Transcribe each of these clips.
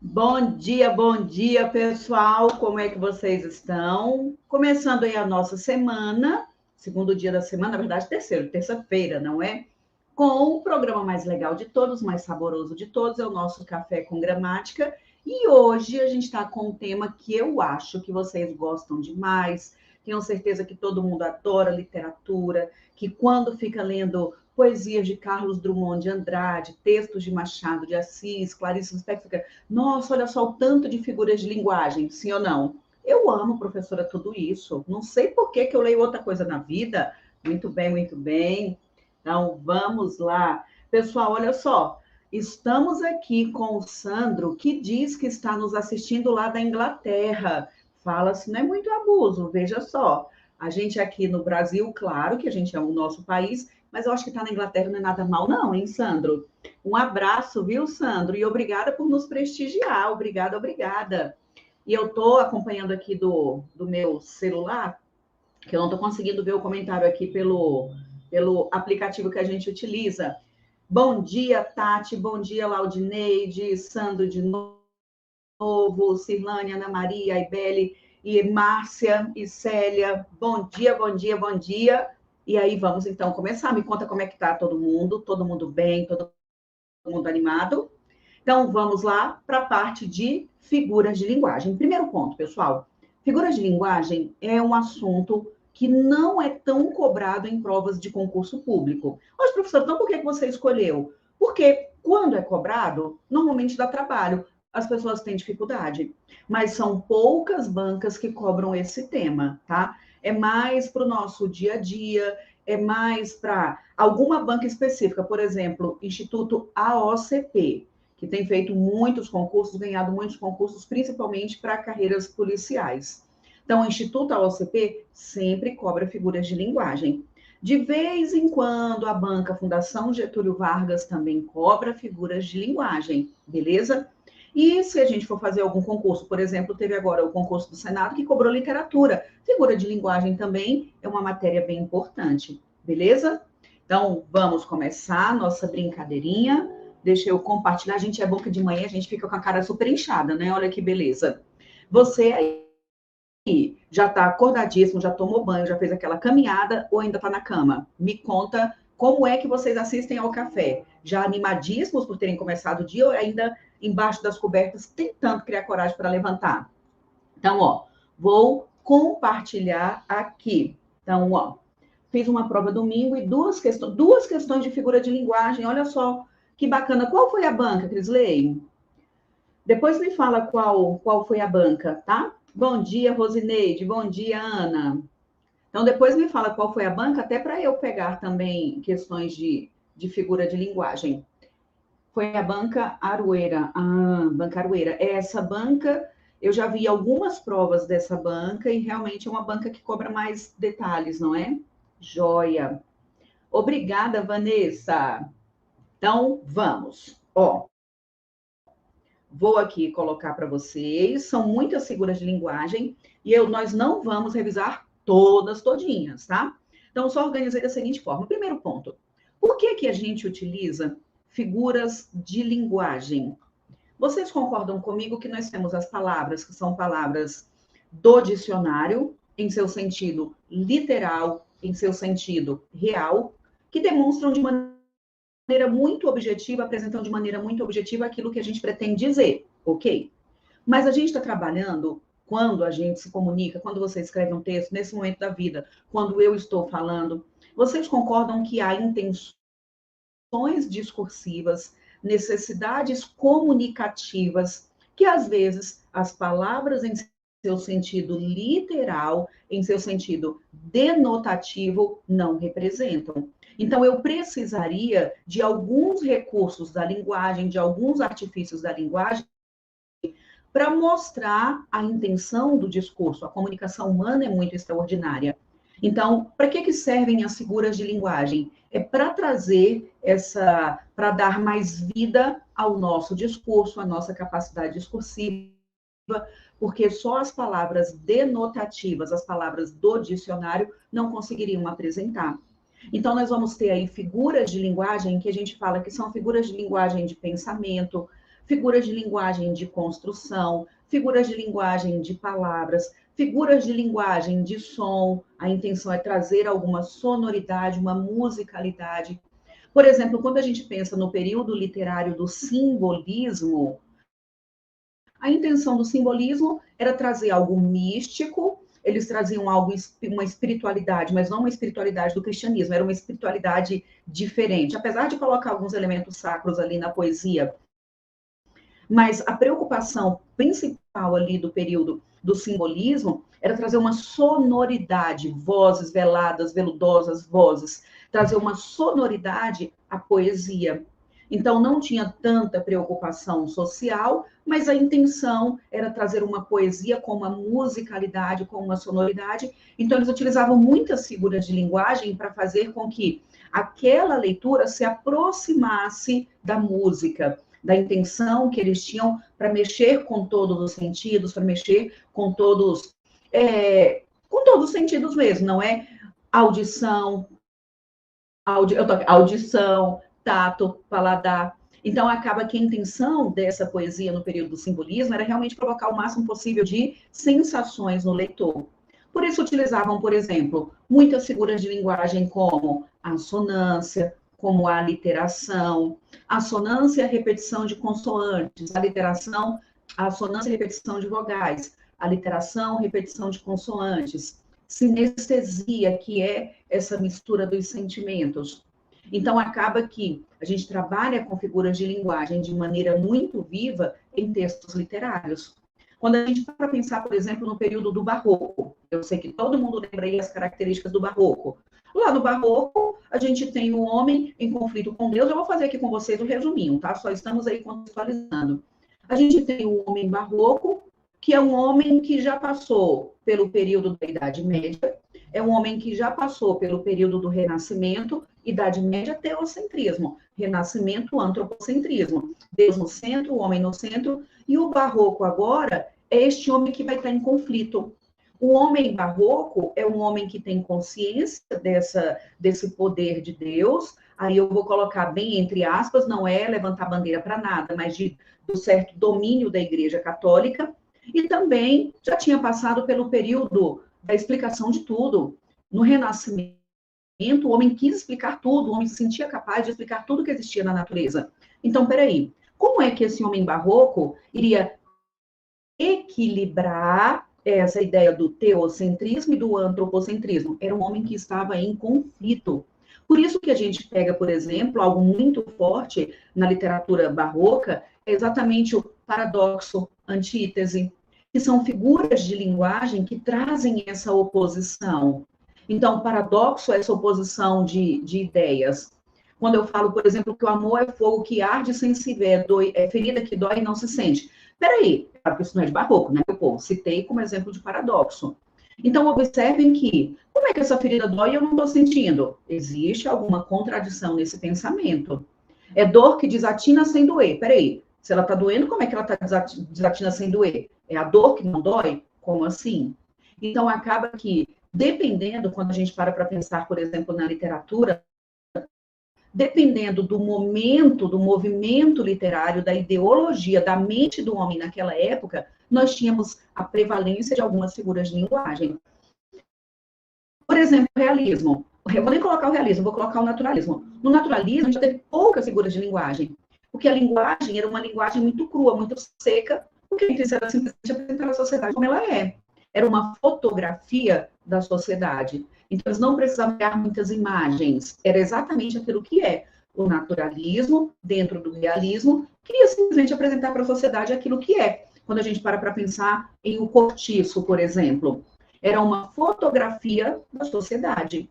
Bom dia, pessoal. Como é que vocês estão? Começando aí a nossa semana, segundo dia da semana, na verdade, terça-feira, não é? Com o programa mais legal de todos, mais saboroso de todos, é o nosso Café com Gramática. E hoje a gente está com um tema que eu acho que vocês gostam demais. Tenho certeza que todo mundo adora literatura, que quando fica lendo poesias de Carlos Drummond de Andrade, textos de Machado de Assis, Clarice Lispector, nossa, olha só o tanto de figuras de linguagem, sim ou não? Eu amo, professora, tudo isso. Não sei por que eu leio outra coisa na vida. Muito bem, muito bem. Então, vamos lá. Pessoal, olha só. Estamos aqui com o Sandro, que diz que está nos assistindo lá da Inglaterra. Fala-se, não é muito abuso, veja só. A gente aqui no Brasil, claro que a gente é o nosso país, mas eu acho que está na Inglaterra não é nada mal, não, hein, Sandro? Um abraço, viu, Sandro? E obrigada por nos prestigiar. Obrigada, obrigada. E eu estou acompanhando aqui do meu celular, que eu não estou conseguindo ver o comentário aqui pelo aplicativo que a gente utiliza. Bom dia, Tati. Bom dia, Laudineide, Sandro de novo, Cirlane, Ana Maria, Ibele e Márcia e Célia. Bom dia, bom dia, bom dia. E aí, vamos então começar. Me conta como é que está todo mundo bem, todo mundo animado? Então, vamos lá para a parte de figuras de linguagem. Primeiro ponto, pessoal. Figuras de linguagem é um assunto que não é tão cobrado em provas de concurso público. Mas, professor, então por que você escolheu? Porque quando é cobrado, normalmente dá trabalho. As pessoas têm dificuldade. Mas são poucas bancas que cobram esse tema, tá? É mais para o nosso dia a dia, é mais para alguma banca específica, por exemplo, Instituto AOCP, que tem feito muitos concursos, ganhado muitos concursos, principalmente para carreiras policiais. Então, o Instituto AOCP sempre cobra figuras de linguagem. De vez em quando, a banca Fundação Getúlio Vargas também cobra figuras de linguagem, beleza? E se a gente for fazer algum concurso, por exemplo, teve agora o concurso do Senado que cobrou literatura. Figura de linguagem também é uma matéria bem importante, beleza? Então, vamos começar nossa brincadeirinha. Deixa eu compartilhar. A gente é bom que de manhã a gente fica com a cara super inchada, né? Olha que beleza. Você aí já está acordadíssimo, já tomou banho, já fez aquela caminhada ou ainda está na cama? Me conta como é que vocês assistem ao café. Já animadíssimos por terem começado o dia ou ainda embaixo das cobertas tentando criar coragem para levantar? Então, ó, vou compartilhar aqui. Então, ó, fiz uma prova domingo e duas questões de figura de linguagem. Olha só que bacana. Qual foi a banca, Crisley? Depois me fala qual foi a banca, tá? Bom dia, Rosineide. Bom dia, Ana. Então, depois me fala qual foi a banca, até para eu pegar também questões de figura de linguagem. Foi a banca Aroeira. Ah, banca Aroeira. Essa banca, eu já vi algumas provas dessa banca e realmente é uma banca que cobra mais detalhes, não é? Joia. Obrigada, Vanessa. Então, vamos. Ó, vou aqui colocar para vocês. São muitas figuras de linguagem e nós não vamos revisar todas, todinhas, tá? Então, só organizei da seguinte forma. Primeiro ponto. Por que a gente utiliza figuras de linguagem? Vocês concordam comigo que nós temos as palavras que são palavras do dicionário, em seu sentido literal, em seu sentido real, que demonstram de maneira muito objetiva, apresentam de maneira muito objetiva aquilo que a gente pretende dizer, ok? Mas a gente está trabalhando quando a gente se comunica, quando você escreve um texto, nesse momento da vida, quando eu estou falando, vocês concordam que há intenções discursivas, necessidades comunicativas, que às vezes as palavras em seu sentido literal, em seu sentido denotativo, não representam. Então, eu precisaria de alguns recursos da linguagem, de alguns artifícios da linguagem, para mostrar a intenção do discurso. A comunicação humana é muito extraordinária. Então, para que servem as figuras de linguagem? É para trazer para dar mais vida ao nosso discurso, à nossa capacidade discursiva, porque só as palavras denotativas, as palavras do dicionário, não conseguiriam apresentar. Então, nós vamos ter aí figuras de linguagem que a gente fala que são figuras de linguagem de pensamento, figuras de linguagem de construção, figuras de linguagem de palavras, figuras de linguagem de som. A intenção é trazer alguma sonoridade, uma musicalidade. Por exemplo, quando a gente pensa no período literário do simbolismo, a intenção do simbolismo era trazer algo místico, eles traziam algo, uma espiritualidade, mas não uma espiritualidade do cristianismo, era uma espiritualidade diferente. Apesar de colocar alguns elementos sacros ali na poesia, mas a preocupação principal ali do período do simbolismo era trazer uma sonoridade, vozes veladas, veludosas vozes, trazer uma sonoridade à poesia. Então, não tinha tanta preocupação social, mas a intenção era trazer uma poesia com uma musicalidade, com uma sonoridade. Então, eles utilizavam muitas figuras de linguagem para fazer com que aquela leitura se aproximasse da música, da intenção que eles tinham para mexer com todos os sentidos, para mexer com todos os sentidos mesmo, não é? Audição, audição, tato, paladar. Então, acaba que a intenção dessa poesia no período do simbolismo era realmente provocar o máximo possível de sensações no leitor. Por isso, utilizavam, por exemplo, muitas figuras de linguagem como a assonância, como a literação. A assonância é a repetição de consoantes, a literação, a assonância é a repetição de vogais, a literação, repetição de consoantes. Sinestesia, que é essa mistura dos sentimentos. Então, acaba que a gente trabalha com figuras de linguagem de maneira muito viva em textos literários. Quando a gente para pensar, por exemplo, no período do Barroco, eu sei que todo mundo lembra aí as características do Barroco. Lá no Barroco, a gente tem o homem em conflito com Deus. Eu vou fazer aqui com vocês um resuminho, tá? Só estamos aí contextualizando. A gente tem o homem barroco, que é um homem que já passou pelo período da Idade Média, é um homem que já passou pelo período do Renascimento, Idade Média, teocentrismo, Renascimento, antropocentrismo, Deus no centro, o homem no centro, e o barroco agora é este homem que vai estar em conflito. O homem barroco é um homem que tem consciência desse poder de Deus, aí eu vou colocar bem entre aspas, não é levantar bandeira para nada, mas do certo domínio da Igreja Católica, e também já tinha passado pelo período da explicação de tudo. No Renascimento, o homem quis explicar tudo, o homem se sentia capaz de explicar tudo que existia na natureza. Então, peraí, como é que esse homem barroco iria equilibrar essa ideia do teocentrismo e do antropocentrismo? Era um homem que estava em conflito. Por isso que a gente pega, por exemplo, algo muito forte na literatura barroca, é exatamente o paradoxo, antítese, que são figuras de linguagem que trazem essa oposição. Então, o paradoxo é essa oposição de ideias. Quando eu falo, por exemplo, que o amor é fogo que arde sem se ver, é ferida que dói e não se sente. Peraí, porque isso não é de barroco, né, meu povo? Citei como exemplo de paradoxo. Então, observem que, como é que essa ferida dói e eu não estou sentindo? Existe alguma contradição nesse pensamento. É dor que desatina sem doer. Peraí, se ela está doendo, como é que ela está desatina sem doer? É a dor que não dói? Como assim? Então, acaba que, dependendo, quando a gente para pensar, por exemplo, na literatura, dependendo do momento, do movimento literário, da ideologia, da mente do homem naquela época, nós tínhamos a prevalência de algumas figuras de linguagem. Por exemplo, o realismo. Eu vou nem colocar o realismo, vou colocar o naturalismo. No naturalismo, a gente teve poucas figuras de linguagem, porque a linguagem era uma linguagem muito crua, muito seca, porque a intenção era simplesmente apresentar a sociedade como ela é. Era uma fotografia da sociedade. Então, eles não precisavam criar muitas imagens. Era exatamente aquilo que é. O naturalismo, dentro do realismo, queria simplesmente apresentar para a sociedade aquilo que é. Quando a gente para pensar em O Cortiço, por exemplo, era uma fotografia da sociedade.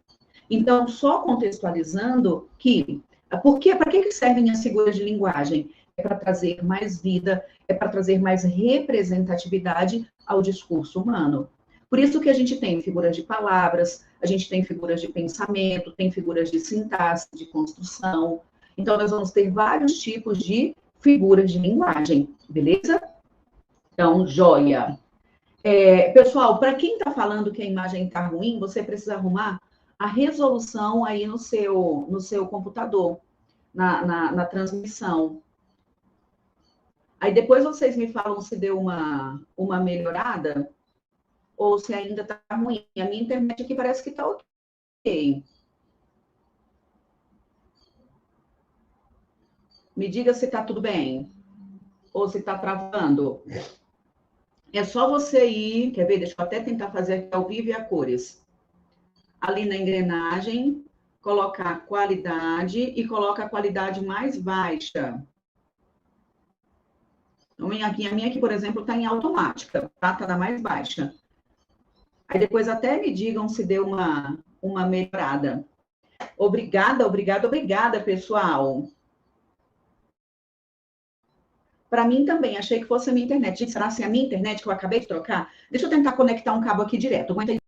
Então, só contextualizando que, para que servem as figuras de linguagem? É para trazer mais vida, é para trazer mais representatividade ao discurso humano. Por isso que a gente tem figuras de palavras, a gente tem figuras de pensamento, tem figuras de sintaxe, de construção. Então, nós vamos ter vários tipos de figuras de linguagem, beleza? Então, joia. Pessoal, para quem está falando que a imagem está ruim, você precisa arrumar a resolução aí no seu computador, na transmissão. Aí depois vocês me falam se deu uma melhorada ou se ainda está ruim. A minha internet aqui parece que está ok. Me diga se está tudo bem ou se está travando. É só você ir, quer ver? Deixa eu até tentar fazer aqui ao vivo e a cores. Ali na engrenagem, colocar qualidade e coloca a qualidade mais baixa. Então, a minha aqui, por exemplo, está em automática, tá? Está na mais baixa. Aí depois até me digam se deu uma melhorada. Obrigada, obrigada, obrigada, pessoal. Para mim também, achei que fosse a minha internet. Gente, será assim a minha internet que eu acabei de trocar? Deixa eu tentar conectar um cabo aqui direto. Aguenta aí.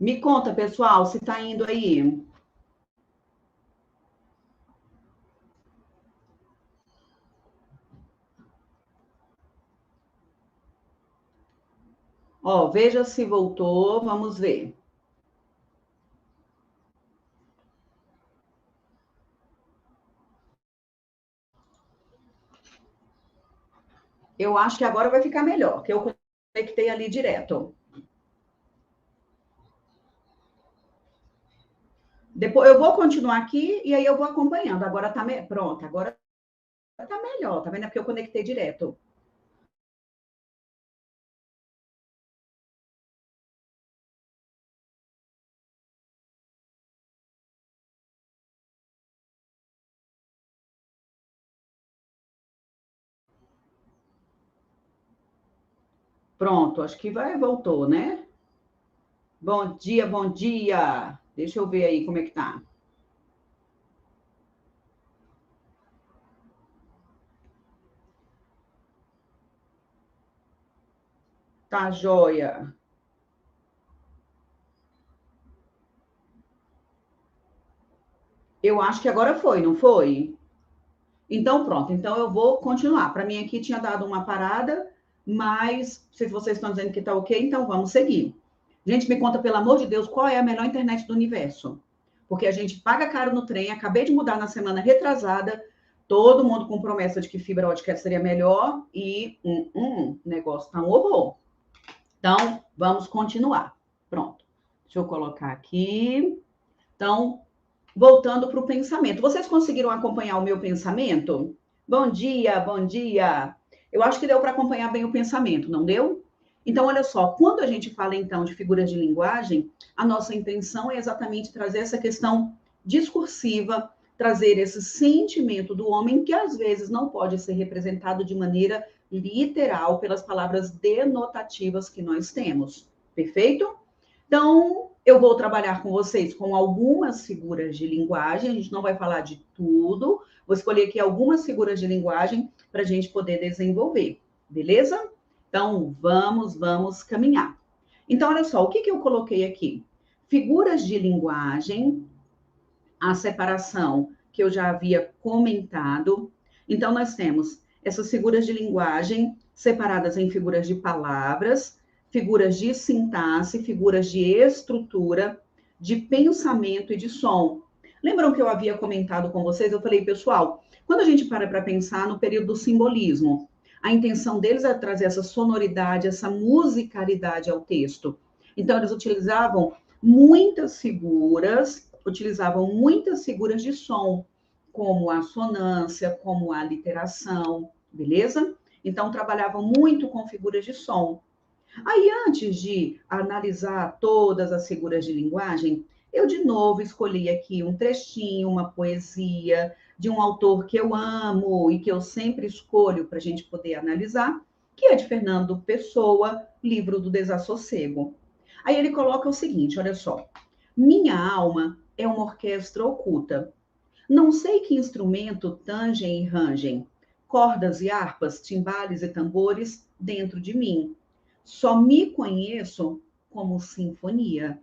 Me conta, pessoal, se está indo aí. Ó, veja se voltou, vamos ver. Eu acho que agora vai ficar melhor, que eu conectei ali direto. Depois eu vou continuar aqui e aí eu vou acompanhando. Agora tá pronto, agora tá melhor, tá vendo? É porque eu conectei direto. Pronto, acho que voltou, né? Bom dia, bom dia. Deixa eu ver aí como é que tá. Tá joia. Eu acho que agora foi, não foi? Então, pronto. Então, eu vou continuar. Para mim, aqui tinha dado uma parada, mas se vocês estão dizendo que está ok, então vamos seguir. Gente, me conta, pelo amor de Deus, qual é a melhor internet do universo? Porque a gente paga caro no trem, acabei de mudar na semana retrasada, todo mundo com promessa de que fibra ótica seria melhor e o negócio tá um horror. Então, vamos continuar. Pronto. Deixa eu colocar aqui. Então, voltando para o pensamento. Vocês conseguiram acompanhar o meu pensamento? Bom dia, bom dia. Eu acho que deu para acompanhar bem o pensamento, não deu? Então, olha só, quando a gente fala então de figuras de linguagem, a nossa intenção é exatamente trazer essa questão discursiva, trazer esse sentimento do homem que às vezes não pode ser representado de maneira literal pelas palavras denotativas que nós temos. Perfeito? Então, eu vou trabalhar com vocês com algumas figuras de linguagem, a gente não vai falar de tudo, vou escolher aqui algumas figuras de linguagem para a gente poder desenvolver, beleza? Então, vamos caminhar. Então, olha só, o que eu coloquei aqui? Figuras de linguagem, a separação que eu já havia comentado. Então, nós temos essas figuras de linguagem separadas em figuras de palavras, figuras de sintaxe, figuras de estrutura, de pensamento e de som. Lembram que eu havia comentado com vocês? Eu falei, pessoal, quando a gente para pensar no período do simbolismo, a intenção deles é trazer essa sonoridade, essa musicalidade ao texto. Então, eles utilizavam muitas figuras utilizavam muitas figuras de som, como a assonância, como a literação, beleza? Então, trabalhavam muito com figuras de som. Aí, antes de analisar todas as figuras de linguagem, eu de novo escolhi aqui um trechinho, uma poesia de um autor que eu amo e que eu sempre escolho para a gente poder analisar, que é de Fernando Pessoa, Livro do Desassossego. Aí ele coloca o seguinte, olha só. Minha alma é uma orquestra oculta. Não sei que instrumento tangem e rangem, cordas e harpas, timbales e tambores dentro de mim. Só me conheço como sinfonia.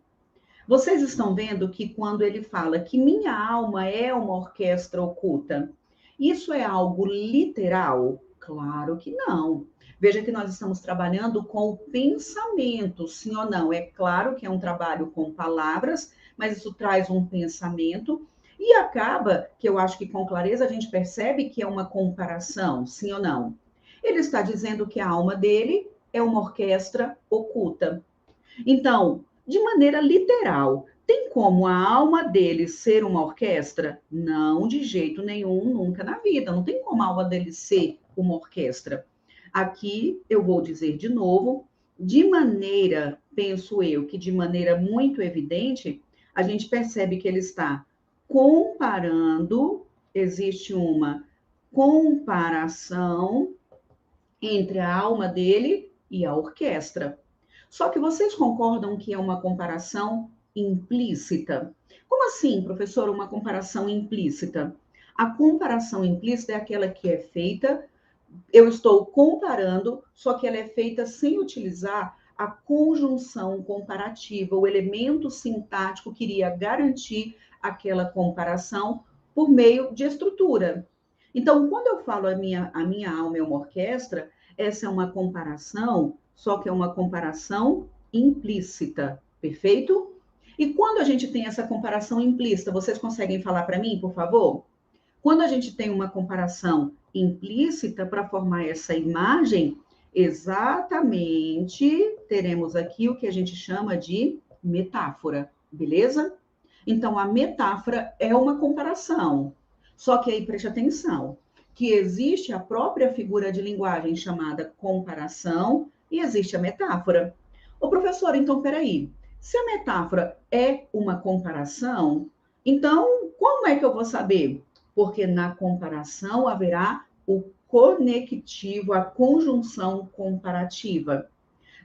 Vocês estão vendo que quando ele fala que minha alma é uma orquestra oculta, isso é algo literal? Claro que não. Veja que nós estamos trabalhando com o pensamento, sim ou não. É claro que é um trabalho com palavras, mas isso traz um pensamento e acaba, que eu acho que com clareza a gente percebe que é uma comparação, sim ou não. Ele está dizendo que a alma dele é uma orquestra oculta. Então, de maneira literal, tem como a alma dele ser uma orquestra? Não, de jeito nenhum, nunca na vida. Não tem como a alma dele ser uma orquestra. Aqui eu vou dizer de novo, de maneira, penso eu, que de maneira muito evidente, a gente percebe que ele está comparando, existe uma comparação entre a alma dele e a orquestra. Só que vocês concordam que é uma comparação implícita? Como assim, professor, uma comparação implícita? A comparação implícita é aquela que é feita, eu estou comparando, só que ela é feita sem utilizar a conjunção comparativa, o elemento sintático que iria garantir aquela comparação por meio de estrutura. Então, quando eu falo a minha alma é uma orquestra, essa é uma comparação, só que é uma comparação implícita, perfeito? E quando a gente tem essa comparação implícita, vocês conseguem falar para mim, por favor? Quando a gente tem uma comparação implícita para formar essa imagem, exatamente teremos aqui o que a gente chama de metáfora, beleza? Então, a metáfora é uma comparação. Só que aí preste atenção, que existe a própria figura de linguagem chamada comparação e existe a metáfora. Ô, professor, então, peraí. Se a metáfora é uma comparação, então, como é que eu vou saber? Porque na comparação haverá o conectivo, a conjunção comparativa.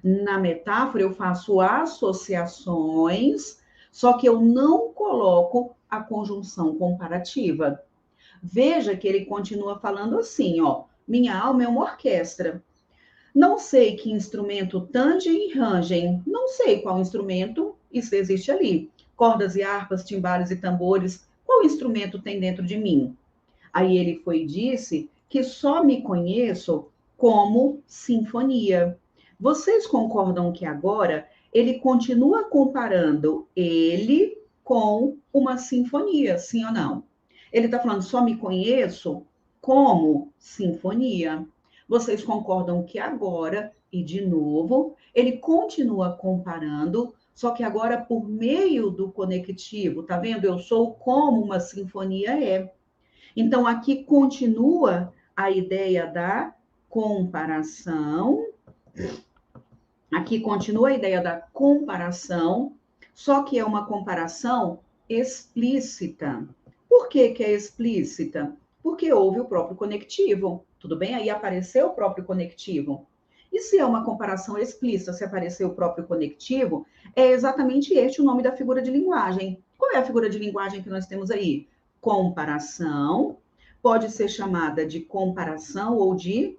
Na metáfora, eu faço associações, só que eu não coloco a conjunção comparativa. Veja que ele continua falando assim, ó. Minha alma é uma orquestra. Não sei que instrumento tangem e rangem. Não sei qual instrumento isso existe ali. Cordas e harpas, timbales e tambores. Qual instrumento tem dentro de mim? Aí ele foi e disse que só me conheço como sinfonia. Vocês concordam que agora ele continua comparando ele com uma sinfonia, sim ou não? Ele está falando, só me conheço como sinfonia. Vocês concordam que agora, e de novo, ele continua comparando, só que agora por meio do conectivo, tá vendo? Eu sou como uma sinfonia é. Então, aqui continua a ideia da comparação. Aqui continua a ideia da comparação, só que é uma comparação explícita. Por que que é explícita? Porque houve o próprio conectivo, tudo bem? Aí apareceu o próprio conectivo. E se é uma comparação explícita, se apareceu o próprio conectivo, é exatamente este o nome da figura de linguagem. Qual é a figura de linguagem que nós temos aí? Comparação, pode ser chamada de comparação ou de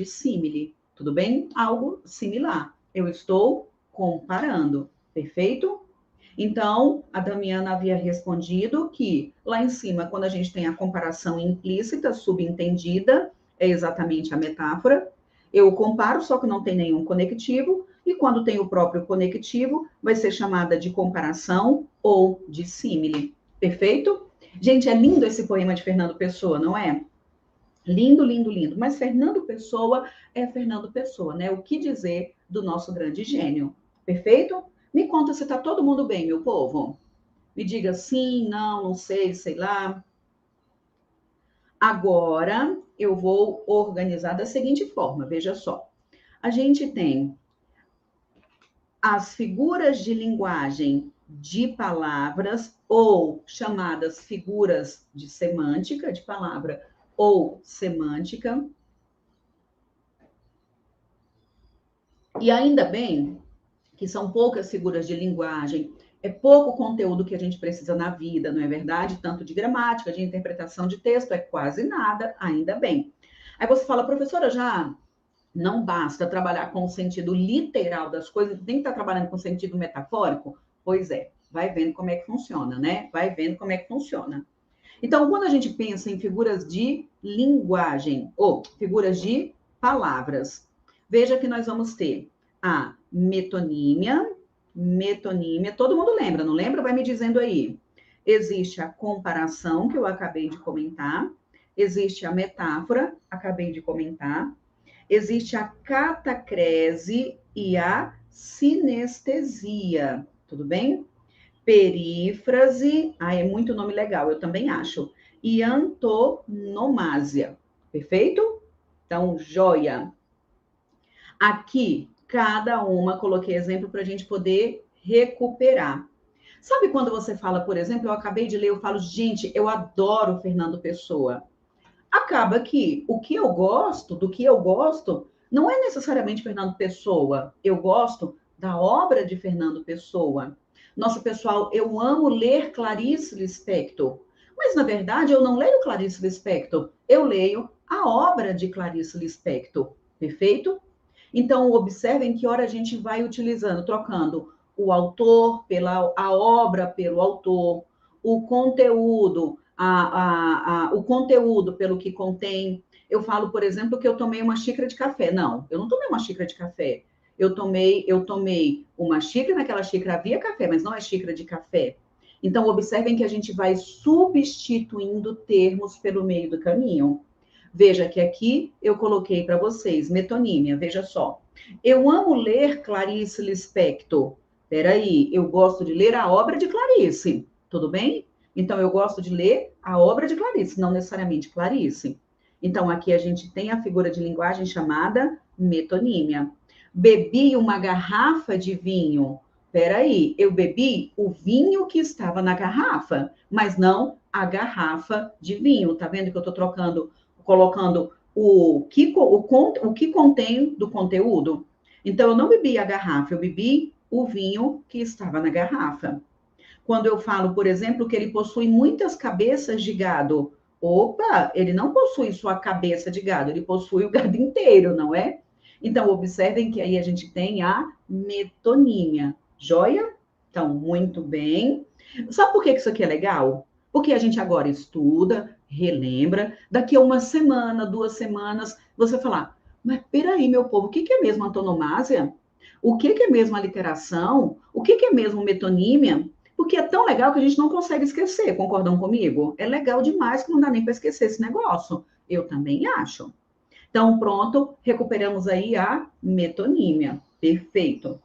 símile, tudo bem? Algo similar. Eu estou comparando, perfeito? Então, a Damiana havia respondido que lá em cima, quando a gente tem a comparação implícita, subentendida, é exatamente a metáfora. Eu comparo, só que não tem nenhum conectivo, e quando tem o próprio conectivo, vai ser chamada de comparação ou de símile. Perfeito? Gente, é lindo esse poema de Fernando Pessoa, não é? Lindo, lindo, lindo. Mas Fernando Pessoa é Fernando Pessoa, né? O que dizer do nosso grande gênio? Perfeito? Me conta se está todo mundo bem, meu povo. Me diga sim, não, não sei, sei lá. Agora, eu vou organizar da seguinte forma, veja só. A gente tem as figuras de linguagem de palavras, ou chamadas figuras de semântica, de palavra ou semântica. E ainda bem que são poucas figuras de linguagem, é pouco conteúdo que a gente precisa na vida, não é verdade? Tanto de gramática, de interpretação de texto, é quase nada, ainda bem. Aí você fala, professora, já não basta trabalhar com o sentido literal das coisas, tem que estar trabalhando com o sentido metafórico? Pois é, vai vendo como é que funciona, né? Vai vendo como é que funciona. Então, quando a gente pensa em figuras de linguagem ou figuras de palavras, veja que nós vamos ter a metonímia, todo mundo lembra, não lembra? Vai me dizendo aí. Existe a comparação, que eu acabei de comentar, existe a metáfora, acabei de comentar, existe a catacrese e a sinestesia, tudo bem? Perífrase, é muito nome legal, eu também acho. E antonomásia, perfeito? Então, joia. Aqui, cada uma, coloquei exemplo para a gente poder recuperar. Sabe quando você fala, por exemplo, eu acabei de ler, eu falo, gente, eu adoro Fernando Pessoa. Acaba que o que eu gosto, do que eu gosto, não é necessariamente Fernando Pessoa. Eu gosto da obra de Fernando Pessoa. Nossa, pessoal, eu amo ler Clarice Lispector. Mas, na verdade, eu não leio Clarice Lispector. Eu leio a obra de Clarice Lispector. Perfeito? Então, observem que hora a gente vai utilizando, trocando o autor pela a obra pelo autor, o conteúdo, o conteúdo pelo que contém. Eu falo, por exemplo, que eu tomei uma xícara de café. Não, eu não tomei uma xícara de café. Eu tomei uma xícara, naquela xícara havia café, mas não é xícara de café. Então, observem que a gente vai substituindo termos pelo meio do caminho. Veja que aqui eu coloquei para vocês metonímia, veja só. Eu amo ler Clarice Lispector. Peraí, eu gosto de ler a obra de Clarice, tudo bem? Então, eu gosto de ler a obra de Clarice, não necessariamente Clarice. Então, aqui a gente tem a figura de linguagem chamada metonímia. Bebi uma garrafa de vinho. Peraí, eu bebi o vinho que estava na garrafa, mas não a garrafa de vinho. Tá vendo que eu estou trocando, colocando o que contém do conteúdo? Então, eu não bebi a garrafa, eu bebi o vinho que estava na garrafa. Quando eu falo, por exemplo, que ele possui muitas cabeças de gado, opa, ele não possui só a cabeça de gado, ele possui o gado inteiro, não é? Então, observem que aí a gente tem a metonímia, joia? Então, muito bem. Sabe por que isso aqui é legal? Porque a gente agora estuda, relembra, daqui a uma semana, 2 semanas, você falar, mas peraí, meu povo, o que é mesmo antonomásia? O que é mesmo aliteração? O que é mesmo metonímia? Porque é tão legal que a gente não consegue esquecer, concordam comigo? É legal demais que não dá nem para esquecer esse negócio. Eu também acho. Então, pronto, recuperamos aí a metonímia. Perfeito.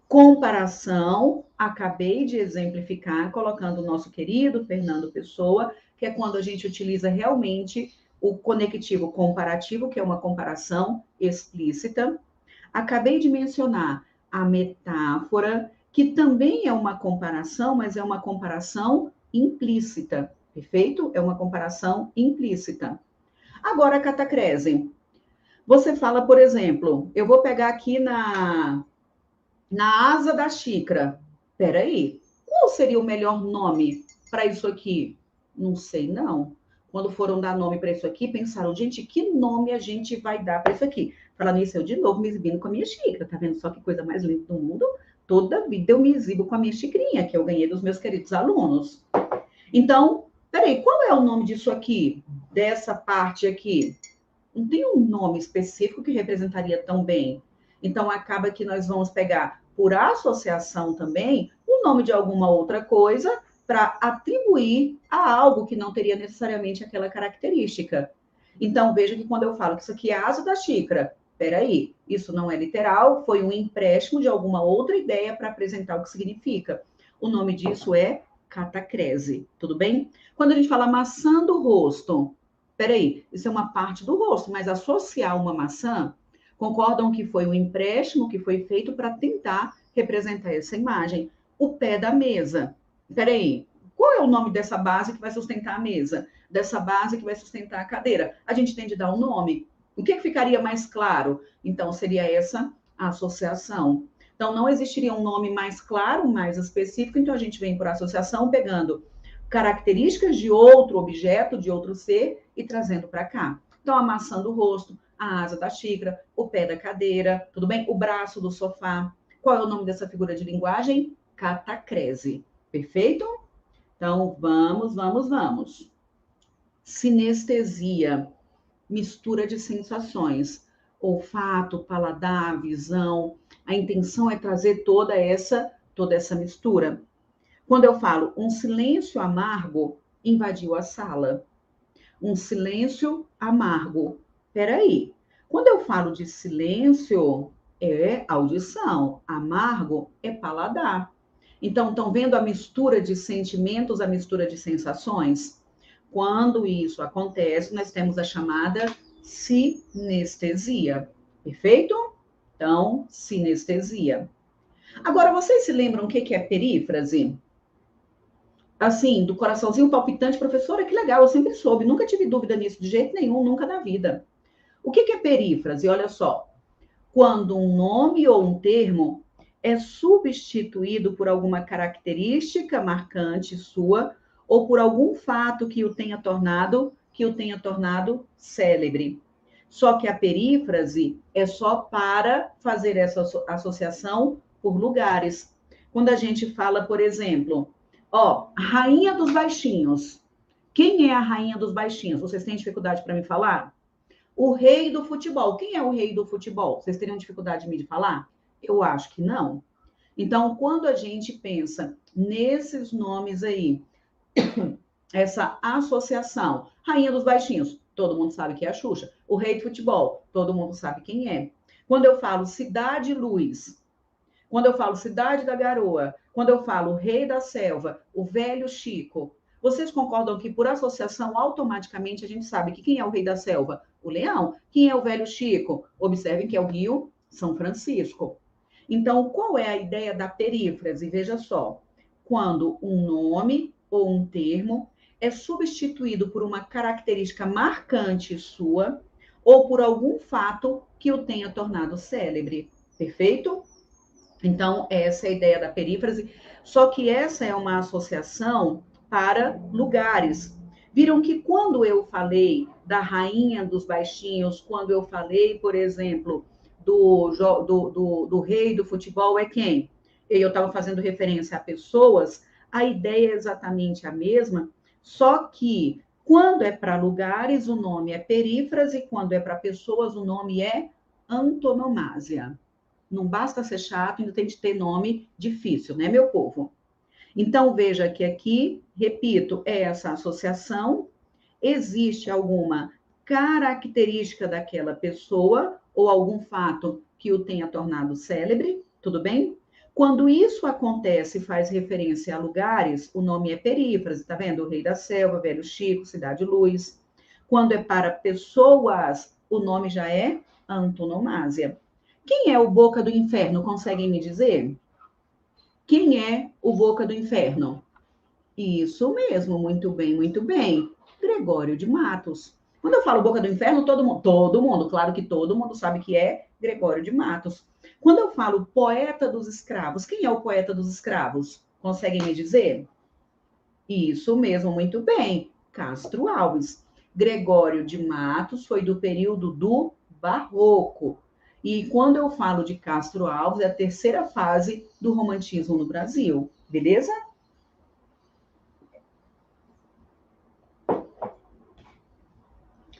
Comparação, acabei de exemplificar, colocando o nosso querido Fernando Pessoa, que é quando a gente utiliza realmente o conectivo comparativo, que é uma comparação explícita. Acabei de mencionar a metáfora, que também é uma comparação, mas é uma comparação implícita, perfeito? É uma comparação implícita. Agora, a catacrese. Você fala, por exemplo, eu vou pegar aqui na asa da xícara. Peraí, qual seria o melhor nome para isso aqui? Não sei, não. Quando foram dar nome para isso aqui, pensaram, gente, que nome a gente vai dar para isso aqui? Falando nisso, eu de novo me exibindo com a minha xícara, tá vendo só que coisa mais linda do mundo? Toda vida eu me exibo com a minha xicrinha, que eu ganhei dos meus queridos alunos. Então, peraí, qual é o nome disso aqui? Dessa parte aqui? Não tem um nome específico que representaria tão bem. Então, acaba que nós vamos pegar, por associação também, o nome de alguma outra coisa para atribuir a algo que não teria necessariamente aquela característica. Então, veja que quando eu falo que isso aqui é a asa da xícara, peraí, isso não é literal, foi um empréstimo de alguma outra ideia para apresentar o que significa. O nome disso é catacrese, tudo bem? Quando a gente fala maçã do rosto, peraí, isso é uma parte do rosto, mas associar uma maçã, concordam que foi um empréstimo que foi feito para tentar representar essa imagem. O pé da mesa, peraí, qual é o nome dessa base que vai sustentar a mesa? Dessa base que vai sustentar a cadeira? A gente tem de dar um nome. O que ficaria mais claro? Então, seria essa a associação. Então, não existiria um nome mais claro, mais específico, então a gente vem por associação, pegando características de outro objeto, de outro ser, e trazendo para cá. Então, a maçã do rosto, a asa da xícara, o pé da cadeira, tudo bem? O braço do sofá. Qual é o nome dessa figura de linguagem? Catacrese. Perfeito? Então, vamos. Sinestesia, mistura de sensações. Olfato, paladar, visão. A intenção é trazer toda essa mistura. Quando eu falo um silêncio amargo invadiu a sala. Um silêncio amargo. Peraí. Quando eu falo de silêncio, é audição. Amargo é paladar. Então, estão vendo a mistura de sentimentos, a mistura de sensações? Quando isso acontece, nós temos a chamada sinestesia. Perfeito? Então, sinestesia. Agora, vocês se lembram o que é perífrase? Assim, do coraçãozinho palpitante, professora, que legal, eu sempre soube, nunca tive dúvida nisso, de jeito nenhum, nunca na vida. O que é perífrase? Olha só, quando um nome ou um termo é substituído por alguma característica marcante sua ou por algum fato que o tenha tornado célebre. Só que a perífrase é só para fazer essa associação por lugares. Quando a gente fala, por exemplo, rainha dos baixinhos. Quem é a rainha dos baixinhos? Vocês têm dificuldade para me falar? O rei do futebol. Quem é o rei do futebol? Vocês teriam dificuldade de falar? Eu acho que não. Então, quando a gente pensa nesses nomes aí, essa associação, rainha dos baixinhos, todo mundo sabe que é a Xuxa. O rei do futebol, todo mundo sabe quem é. Quando eu falo Cidade Luz, quando eu falo Cidade da Garoa, quando eu falo Rei da Selva, o Velho Chico, vocês concordam que por associação, automaticamente a gente sabe que quem é o Rei da Selva? O Leão. Quem é o Velho Chico? Observem que é o Rio São Francisco. Então, qual é a ideia da perífrase? Veja só, quando um nome ou um termo é substituído por uma característica marcante sua ou por algum fato que o tenha tornado célebre. Perfeito? Então, essa é a ideia da perífrase, só que essa é uma associação para lugares. Viram que quando eu falei da rainha dos baixinhos, quando eu falei, por exemplo, do rei do futebol, é quem? Eu estava fazendo referência a pessoas, a ideia é exatamente a mesma, só que quando é para lugares, o nome é perífrase, quando é para pessoas, o nome é antonomásia. Não basta ser chato, ainda tem de ter nome difícil, né, meu povo? Então, veja que aqui, repito, é essa associação, existe alguma característica daquela pessoa ou algum fato que o tenha tornado célebre, tudo bem? Quando isso acontece e faz referência a lugares, o nome é perífrase, tá vendo? O Rei da Selva, Velho Chico, Cidade Luz. Quando é para pessoas, o nome já é antonomásia. Quem é o Boca do Inferno? Conseguem me dizer? Quem é o Boca do Inferno? Isso mesmo, muito bem, muito bem. Gregório de Matos. Quando eu falo Boca do Inferno, todo mundo, claro que todo mundo sabe que é Gregório de Matos. Quando eu falo poeta dos escravos, quem é o poeta dos escravos? Conseguem me dizer? Isso mesmo, muito bem. Castro Alves. Gregório de Matos foi do período do Barroco. E quando eu falo de Castro Alves, é a terceira fase do romantismo no Brasil. Beleza?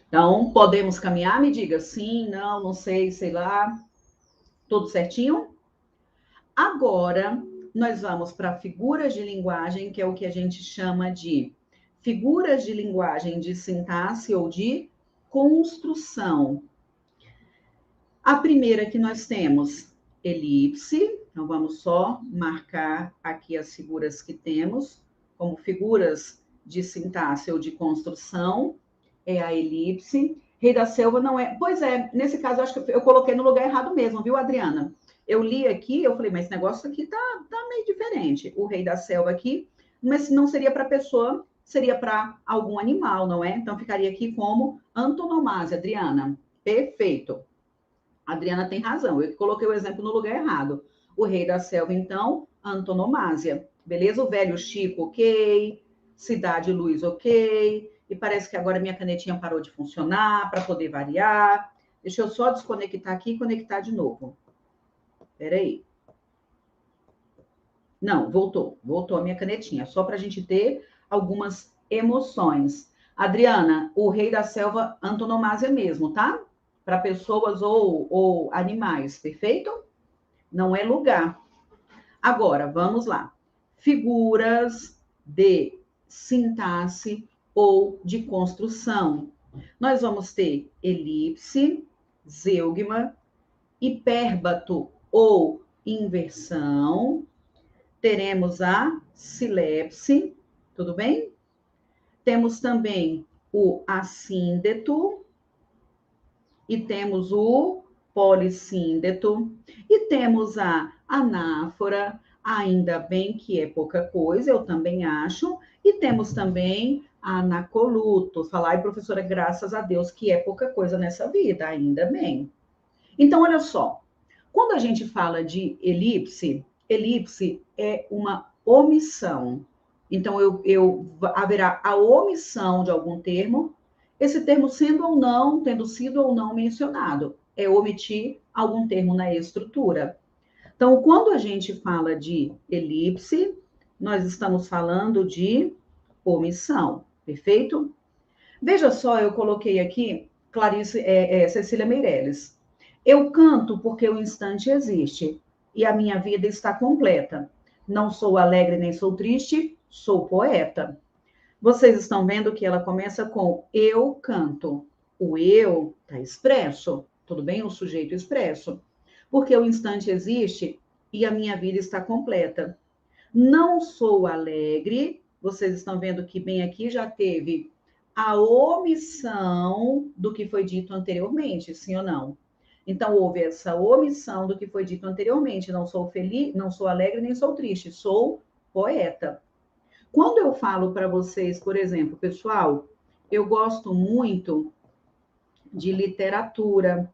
Então, podemos caminhar? Me diga sim, não, não sei, sei lá. Tudo certinho? Agora, nós vamos para figuras de linguagem, que é o que a gente chama de figuras de linguagem de sintaxe ou de construção. A primeira que nós temos, elipse. Então, vamos só marcar aqui as figuras que temos. como figuras de sintaxe ou de construção, é a elipse. Rei da selva não é... Pois é, nesse caso, acho que eu coloquei no lugar errado mesmo, viu, Adriana? Eu li aqui, eu falei, mas esse negócio aqui tá meio diferente. O rei da selva aqui, mas não seria para pessoa, seria para algum animal, não é? Então, ficaria aqui como antonomasia, Adriana. Perfeito. A Adriana tem razão, eu coloquei o exemplo no lugar errado. O rei da selva, então, antonomasia. Beleza? O velho Chico, ok. Cidade Luz, ok. E parece que agora minha canetinha parou de funcionar para poder variar. Deixa eu só desconectar aqui e conectar de novo. Espera aí. Não, voltou a minha canetinha, só para a gente ter algumas emoções. Adriana, o rei da selva, antonomasia mesmo, tá? Para pessoas ou animais, perfeito? Não é lugar. Agora, vamos lá. Figuras de sintaxe ou de construção. Nós vamos ter elipse, zeugma, hipérbato ou inversão. Teremos a silepse, tudo bem? Temos também o assíndeto e temos o polissíndeto e temos a anáfora, ainda bem que é pouca coisa, eu também acho, e temos também a anacoluto. Falar, professora, graças a Deus que é pouca coisa nessa vida, ainda bem. Então, olha só, quando a gente fala de elipse, elipse é uma omissão. Então, haverá a omissão de algum termo, esse termo sendo ou não, tendo sido ou não mencionado. É omitir algum termo na estrutura. Então, quando a gente fala de elipse, nós estamos falando de omissão, perfeito? Veja só, eu coloquei aqui Cecília Meirelles. Eu canto porque o instante existe e a minha vida está completa. Não sou alegre nem sou triste, sou poeta. Vocês estão vendo que ela começa com eu canto. O eu está expresso, tudo bem? O sujeito expresso. Porque o instante existe e a minha vida está completa. Não sou alegre, vocês estão vendo que bem aqui já teve a omissão do que foi dito anteriormente, sim ou não? Então, houve essa omissão do que foi dito anteriormente. Não sou feliz, não sou alegre, nem sou triste, sou poeta. Quando eu falo para vocês, por exemplo, pessoal, eu gosto muito de literatura.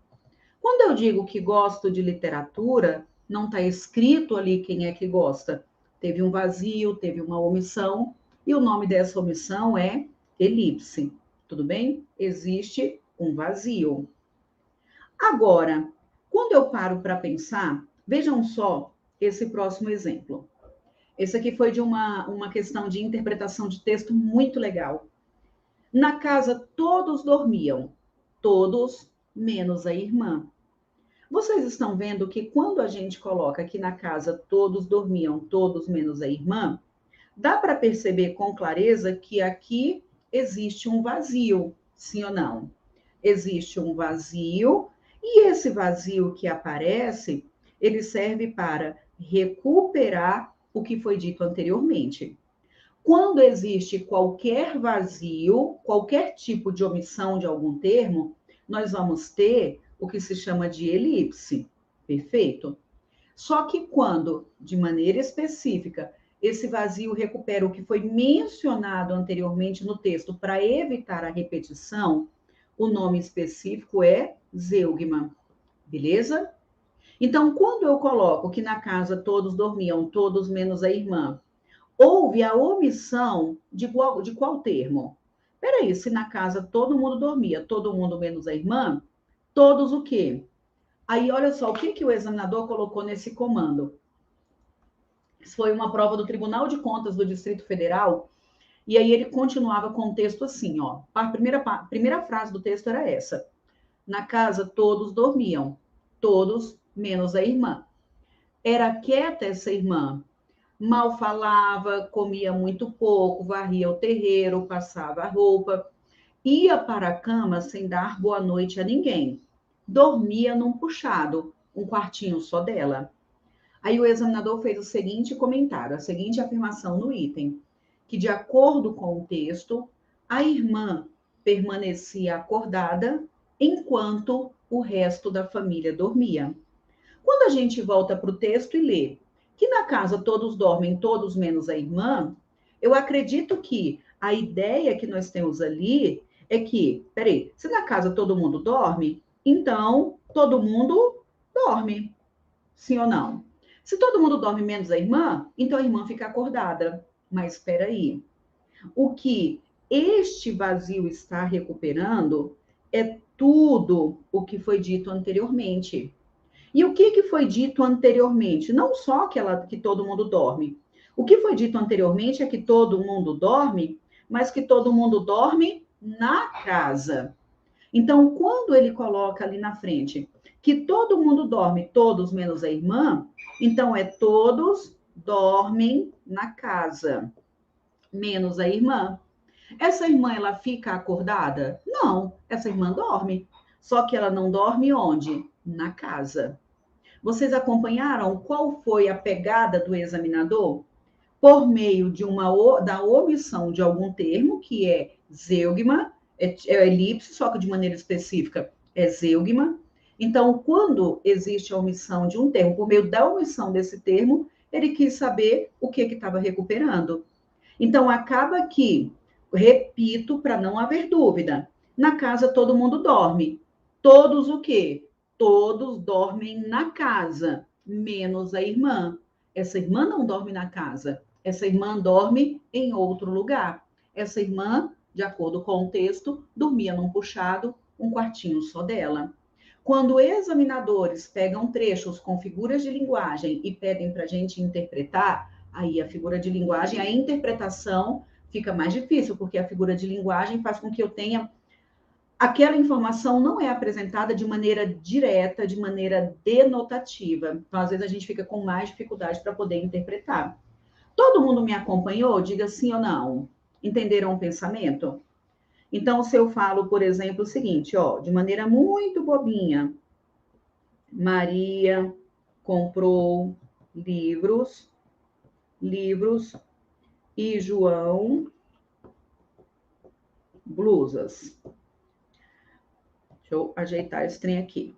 Quando eu digo que gosto de literatura, não está escrito ali quem é que gosta. Teve um vazio, teve uma omissão, e o nome dessa omissão é elipse. Tudo bem? Existe um vazio. Agora, quando eu paro para pensar, vejam só esse próximo exemplo. Esse aqui foi de uma questão de interpretação de texto muito legal. Na casa todos dormiam, todos menos a irmã. Vocês estão vendo que quando a gente coloca aqui na casa todos dormiam, todos menos a irmã, dá para perceber com clareza que aqui existe um vazio, sim ou não? Existe um vazio, e esse vazio que aparece, ele serve para recuperar o que foi dito anteriormente. Quando existe qualquer vazio, qualquer tipo de omissão de algum termo, nós vamos ter o que se chama de elipse, perfeito? Só que quando, de maneira específica, esse vazio recupera o que foi mencionado anteriormente no texto para evitar a repetição, o nome específico é zeugma, beleza? Então, quando eu coloco que na casa todos dormiam, todos menos a irmã, houve a omissão de qual termo? Peraí, se na casa todo mundo dormia, todo mundo menos a irmã, todos o quê? Aí, olha só, o que o examinador colocou nesse comando? Isso foi uma prova do Tribunal de Contas do Distrito Federal, e aí ele continuava com o texto assim, ó. A primeira frase do texto era essa. Na casa todos dormiam, todos menos a irmã. Era quieta essa irmã, mal falava, comia muito pouco, varria o terreiro, passava a roupa, ia para a cama sem dar boa noite a ninguém. Dormia num puxado, um quartinho só dela. Aí o examinador fez o seguinte comentário, a seguinte afirmação no item. que, de acordo com o texto, a irmã permanecia acordada enquanto o resto da família dormia. Quando a gente volta para o texto e lê que na casa todos dormem, todos menos a irmã, eu acredito que a ideia que nós temos ali é que, peraí, se na casa todo mundo dorme, então todo mundo dorme, sim ou não? Se todo mundo dorme menos a irmã, então a irmã fica acordada. Mas espera aí, o que este vazio está recuperando é tudo o que foi dito anteriormente. E o que foi dito anteriormente? Não só que todo mundo dorme. O que foi dito anteriormente é que todo mundo dorme, mas que todo mundo dorme na casa. Então, quando ele coloca ali na frente que todo mundo dorme, todos menos a irmã, então é todos dormem na casa, menos a irmã. Essa irmã, ela fica acordada? Não, essa irmã dorme. Só que ela não dorme onde? Na casa. Vocês acompanharam qual foi a pegada do examinador? Por meio da omissão de algum termo, que é zeugma, é elipse, só que de maneira específica é zeugma. Então, quando existe a omissão de um termo, por meio da omissão desse termo, ele quis saber o que estava recuperando. Então, acaba que, repito, para não haver dúvida, na casa todo mundo dorme. Todos o quê? Todos dormem na casa, menos a irmã. Essa irmã não dorme na casa. Essa irmã dorme em outro lugar. Essa irmã, de acordo com o texto, dormia num puxado, um quartinho só dela. Quando examinadores pegam trechos com figuras de linguagem e pedem para a gente interpretar, aí a figura de linguagem, a interpretação fica mais difícil, porque a figura de linguagem faz com que eu tenha aquela informação não é apresentada de maneira direta, de maneira denotativa. Então, às vezes, a gente fica com mais dificuldade para poder interpretar. Todo mundo me acompanhou? Diga sim ou não. Entenderam o pensamento? Então, se eu falo, por exemplo, o seguinte, ó, de maneira muito bobinha, Maria comprou livros e João blusas. Deixa eu ajeitar esse trem aqui.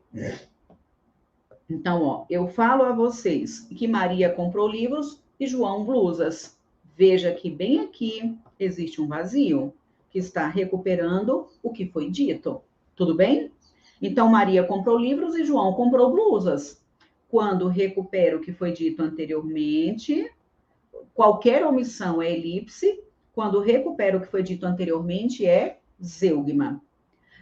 Então, ó, eu falo a vocês que Maria comprou livros e João blusas. Veja que bem aqui existe um vazio que está recuperando o que foi dito. Tudo bem? Então, Maria comprou livros e João comprou blusas. Quando recupera o que foi dito anteriormente, qualquer omissão é elipse. Quando recupera o que foi dito anteriormente, é zeugma.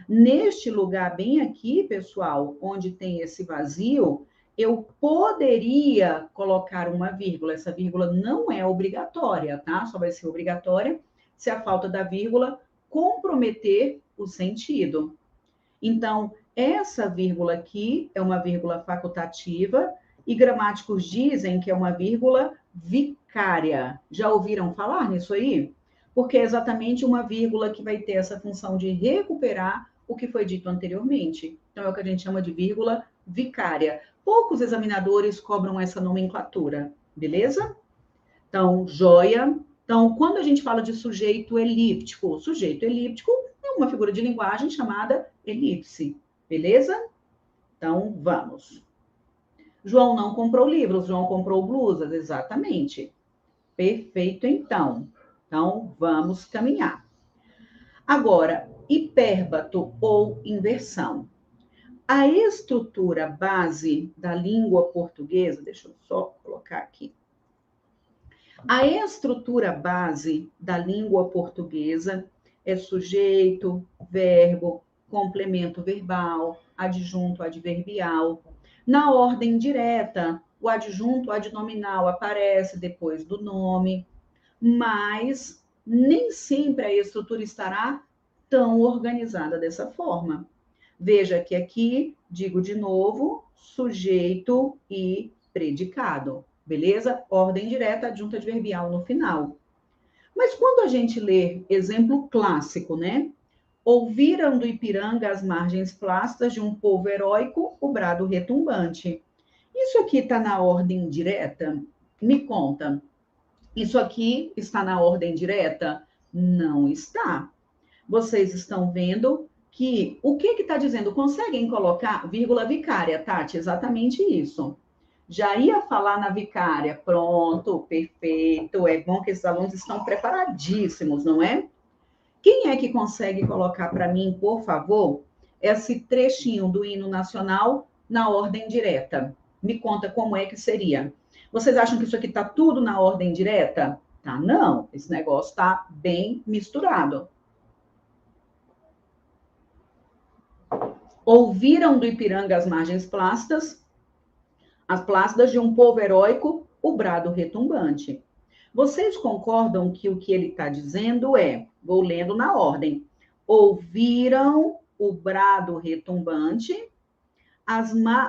Neste lugar bem aqui, pessoal, onde tem esse vazio, eu poderia colocar uma vírgula. Essa vírgula não é obrigatória, tá? Só vai ser obrigatória se a falta da vírgula comprometer o sentido. Então, essa vírgula aqui é uma vírgula facultativa e gramáticos dizem que é uma vírgula vicária. Já ouviram falar nisso aí? Porque é exatamente uma vírgula que vai ter essa função de recuperar o que foi dito anteriormente. Então, é o que a gente chama de vírgula vicária. Poucos examinadores cobram essa nomenclatura, beleza? Então, joia. Então, quando a gente fala de sujeito elíptico é uma figura de linguagem chamada elipse, beleza? Então, vamos. João não comprou livros, João comprou blusas, exatamente. Perfeito, então. Então, vamos caminhar. Agora, hipérbato ou inversão. A estrutura base da língua portuguesa, deixa eu só colocar aqui. A estrutura base da língua portuguesa é sujeito, verbo, complemento verbal, adjunto adverbial. Na ordem direta, o adjunto adnominal aparece depois do nome, mas nem sempre a estrutura estará tão organizada dessa forma. Veja que aqui, digo de novo, sujeito e predicado, beleza? Ordem direta, adjunto adverbial no final. Mas quando a gente lê exemplo clássico, né? Ouviram do Ipiranga as margens plácidas de um povo heróico o brado retumbante. Isso aqui está na ordem direta? Me conta. Isso aqui está na ordem direta? Não está. Vocês estão vendo que o que está dizendo? Conseguem colocar vírgula vicária, Tati? Exatamente isso. Já ia falar na vicária. Pronto, perfeito. É bom que esses alunos estão preparadíssimos, não é? Quem é que consegue colocar para mim, por favor, esse trechinho do hino nacional na ordem direta? Me conta como é que seria. Vocês acham que isso aqui está tudo na ordem direta? Tá, não. Esse negócio está bem misturado. Ouviram do Ipiranga as margens plácidas de um povo heróico, o brado retumbante. Vocês concordam que o que ele está dizendo é, vou lendo na ordem, ouviram o brado retumbante,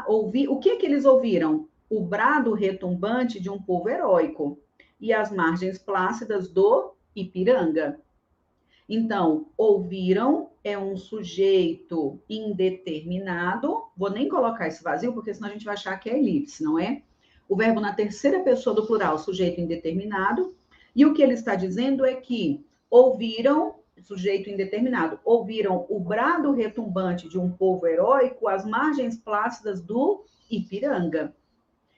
o que eles ouviram? O brado retumbante de um povo heróico e as margens plácidas do Ipiranga. Então, ouviram é um sujeito indeterminado. Vou nem colocar esse vazio, porque senão a gente vai achar que é elipse, não é? O verbo na terceira pessoa do plural, sujeito indeterminado. E o que ele está dizendo é que ouviram, sujeito indeterminado, ouviram o brado retumbante de um povo heróico às margens plácidas do Ipiranga.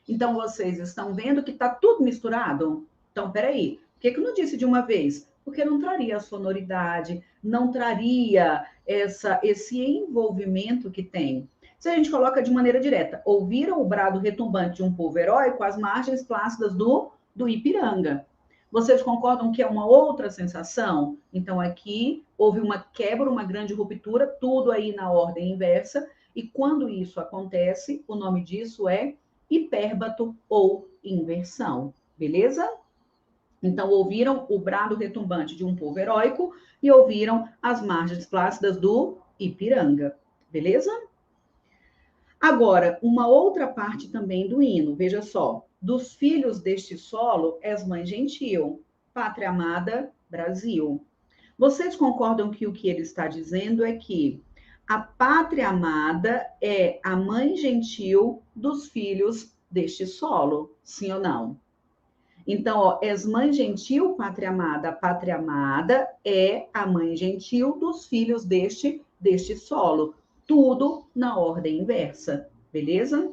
Então, vocês estão vendo que está tudo misturado? Então, peraí, por que não disse de uma vez? Porque não traria a sonoridade, não traria esse envolvimento que tem. Se a gente coloca de maneira direta, ouviram o brado retumbante de um povo heróico às margens plácidas do Ipiranga. Vocês concordam que é uma outra sensação? Então, aqui houve uma quebra, uma grande ruptura, tudo aí na ordem inversa, e quando isso acontece, o nome disso é hipérbato ou inversão, beleza? Então, ouviram o brado retumbante de um povo heróico e ouviram as margens plácidas do Ipiranga, beleza? Agora, uma outra parte também do hino, veja só. Dos filhos deste solo és mãe gentil, pátria amada, Brasil. Vocês concordam que o que ele está dizendo é que a pátria amada é a mãe gentil dos filhos deste solo, sim ou não? Então, ó, és mãe gentil, pátria amada. A pátria amada é a mãe gentil dos filhos deste solo. Tudo na ordem inversa, beleza?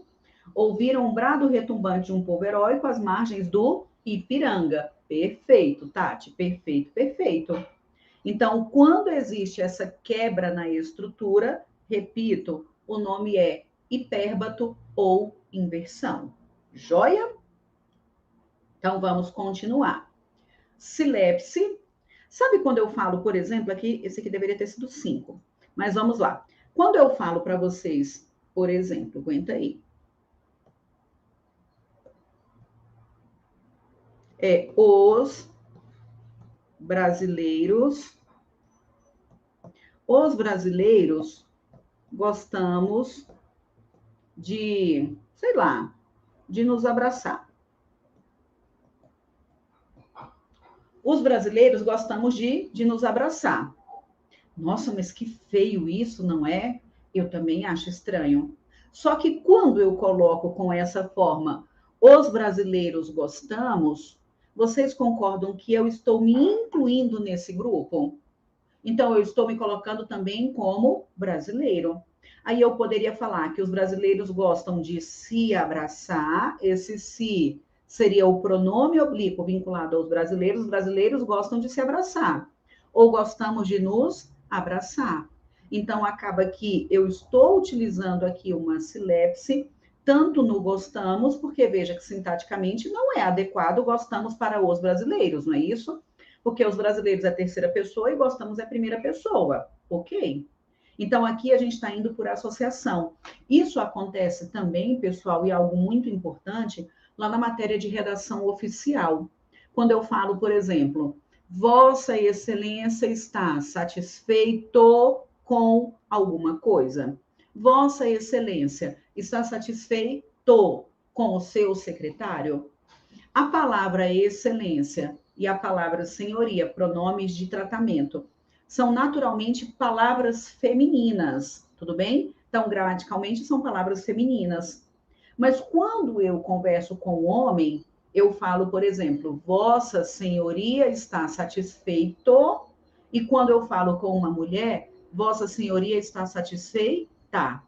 Ouviram um brado retumbante de um povo heróico às margens do Ipiranga. Perfeito, Tati, perfeito, perfeito. Então, quando existe essa quebra na estrutura, repito, o nome é hipérbato ou inversão. Joia? Então, vamos continuar. Silepse. Sabe quando eu falo, por exemplo, aqui, esse aqui deveria ter sido 5, mas vamos lá. Quando eu falo para vocês, por exemplo, aguenta aí. Os brasileiros gostamos de, sei lá, de nos abraçar. Os brasileiros gostamos de nos abraçar. Nossa, mas que feio isso, não é? Eu também acho estranho. Só que quando eu coloco com essa forma, os brasileiros gostamos, vocês concordam que eu estou me incluindo nesse grupo? Então, eu estou me colocando também como brasileiro. Aí eu poderia falar que os brasileiros gostam de se abraçar, esse se seria o pronome oblíquo vinculado aos brasileiros. Os brasileiros gostam de se abraçar, ou gostamos de nos abraçar. Então, acaba que eu estou utilizando aqui uma silepse, tanto no gostamos, porque veja que sintaticamente não é adequado gostamos para os brasileiros, não é isso? Porque os brasileiros é a terceira pessoa e gostamos é a primeira pessoa, ok? Então, aqui a gente está indo por associação. Isso acontece também, pessoal, e algo muito importante, lá na matéria de redação oficial. Quando eu falo, por exemplo, Vossa Excelência está satisfeito com alguma coisa. Vossa Excelência está satisfeito com o seu secretário? A palavra excelência e a palavra senhoria, pronomes de tratamento, são naturalmente palavras femininas, tudo bem? Então, gramaticalmente, são palavras femininas. Mas quando eu converso com o homem, eu falo, por exemplo, Vossa Senhoria está satisfeito, e quando eu falo com uma mulher, Vossa Senhoria está satisfeita.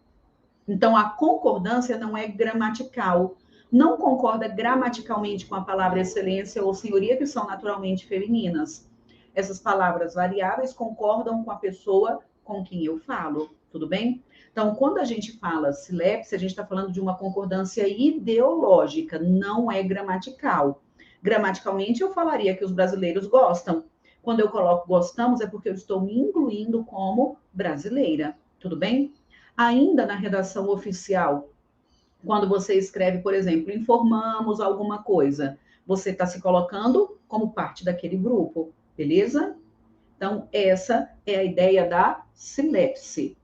Então, a concordância não é gramatical. Não concorda gramaticalmente com a palavra excelência ou senhoria, que são naturalmente femininas. Essas palavras variáveis concordam com a pessoa com quem eu falo, tudo bem? Então, quando a gente fala silepse, a gente está falando de uma concordância ideológica, não é gramatical. Gramaticalmente, eu falaria que os brasileiros gostam. Quando eu coloco gostamos, é porque eu estou me incluindo como brasileira, tudo bem? Ainda na redação oficial, quando você escreve, por exemplo, informamos alguma coisa, você está se colocando como parte daquele grupo, beleza? Então, essa é a ideia da silepse.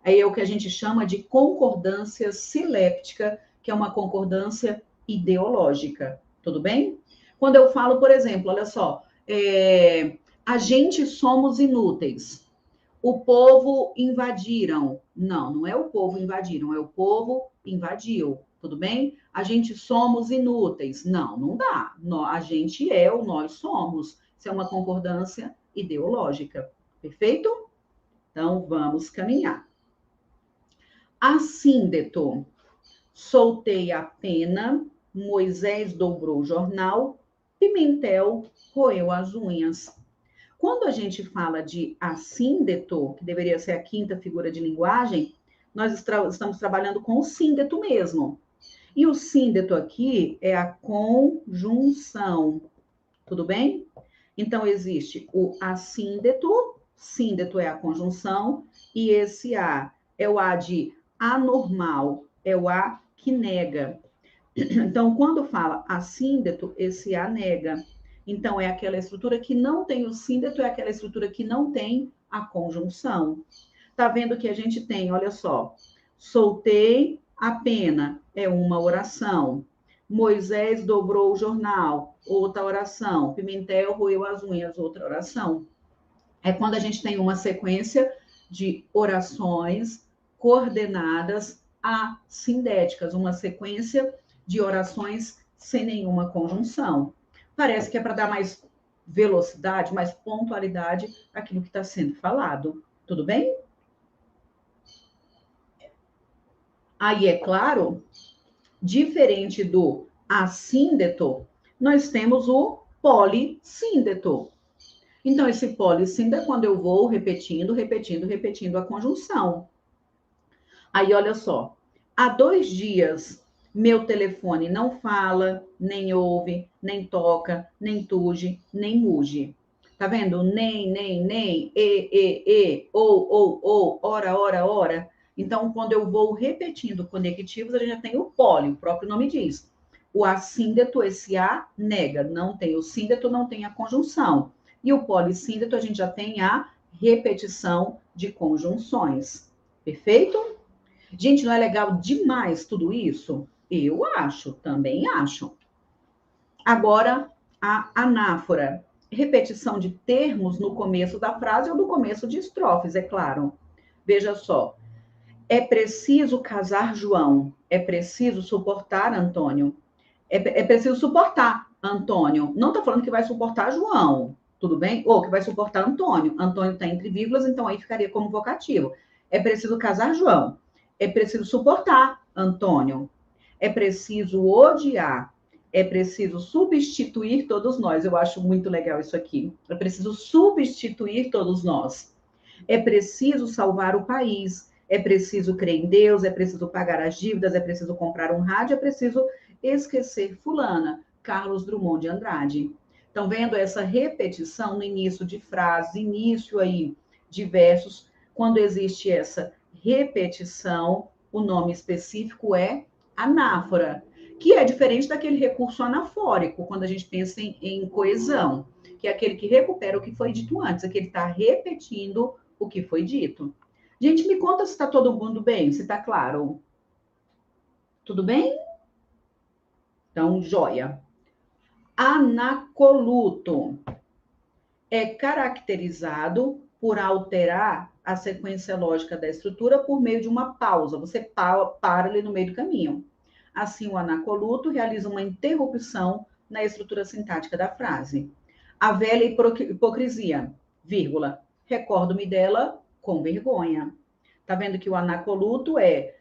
Aí é o que a gente chama de concordância siléptica, que é uma concordância ideológica, tudo bem? Quando eu falo, por exemplo, olha só, a gente somos inúteis. O povo invadiram. Não, não é o povo invadiram, é o povo invadiu. Tudo bem? A gente somos inúteis. Não, não dá. A gente é ou nós somos. Isso é uma concordância ideológica. Perfeito? Então, vamos caminhar. Assíndeto. Soltei a pena, Moisés dobrou o jornal, Pimentel roeu as unhas. Quando a gente fala de assíndeto, que deveria ser a quinta figura de linguagem, nós estamos trabalhando com o síndeto mesmo. E o síndeto aqui é a conjunção, tudo bem? Então, existe o assíndeto, síndeto é a conjunção, e esse A é o A de anormal, é o A que nega. Então, quando fala assíndeto, esse A nega. Então, é aquela estrutura que não tem o síndeto, é aquela estrutura que não tem a conjunção. Tá vendo que a gente tem, olha só, soltei a pena, é uma oração. Moisés dobrou o jornal, outra oração. Pimentel roeu as unhas, outra oração. É quando a gente tem uma sequência de orações coordenadas assindéticas, uma sequência de orações sem nenhuma conjunção. Parece que é para dar mais velocidade, mais pontualidade àquilo que está sendo falado. Tudo bem? Aí, é claro, diferente do assíndeto, nós temos o polissíndeto. Então, esse polissíndeto é quando eu vou repetindo a conjunção. Aí, olha só, há 2 dias, meu telefone não fala, nem ouve, nem toca, nem tuge, nem muge. Tá vendo? Nem, ou, ora. Então, quando eu vou repetindo conectivos, a gente já tem o poli, o próprio nome diz. O assíndeto, esse A, nega. Não tem o síndeto, não tem a conjunção. E o polissíndeto, a gente já tem a repetição de conjunções. Perfeito? Gente, não é legal demais tudo isso? Eu acho, também acho. Agora, a anáfora. Repetição de termos no começo da frase ou no começo de estrofes, é claro. Veja só. É preciso casar João. É preciso suportar Antônio. É preciso suportar Antônio. Não está falando que vai suportar João, tudo bem? Ou que vai suportar Antônio. Antônio está entre vírgulas, então aí ficaria como vocativo. É preciso casar João. É preciso suportar Antônio. É preciso odiar. É preciso substituir todos nós. Eu acho muito legal isso aqui. É preciso substituir todos nós. É preciso salvar o país. É preciso crer em Deus. É preciso pagar as dívidas. É preciso comprar um rádio. É preciso esquecer fulana. Carlos Drummond de Andrade. Estão vendo essa repetição no início de frase, início aí de versos. Quando existe essa repetição, o nome específico é anáfora, que é diferente daquele recurso anafórico, quando a gente pensa em coesão, que é aquele que recupera o que foi dito antes, aquele que está repetindo o que foi dito. Gente, me conta se está todo mundo bem, se está claro. Tudo bem? Então, joia. Anacoluto é caracterizado por alterar a sequência lógica da estrutura por meio de uma pausa. Você para ali no meio do caminho. Assim, o anacoluto realiza uma interrupção na estrutura sintática da frase. A velha hipocrisia, vírgula, recordo-me dela com vergonha. Tá vendo que o anacoluto